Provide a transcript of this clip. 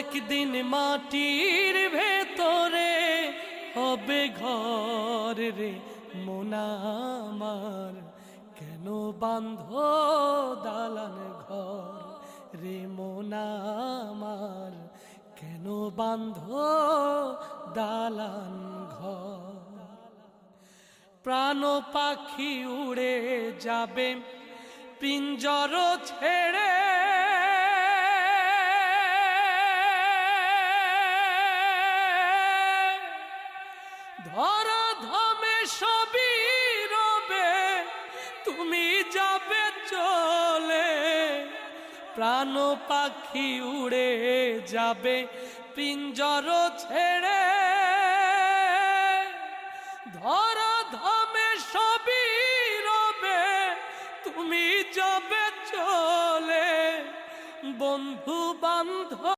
একদিন মাটির ভেতরে হবে ঘর রে মন আমার, কেন বাঁধো দালান ঘর রে মন আমার, কেন বাঁধো দালান ঘর। প্রাণ পাখি উড়ে যাবে পিঞ্জর ছেড়ে, ধরা ধামে সবই রবে তুমি যাবে চলে। প্রাণ পাখি উড়ে যাবে পিঞ্জর ছেড়ে, ধরা ধামে সবই রবে তুমি যাবে চলে। বন্ধু বান্ধব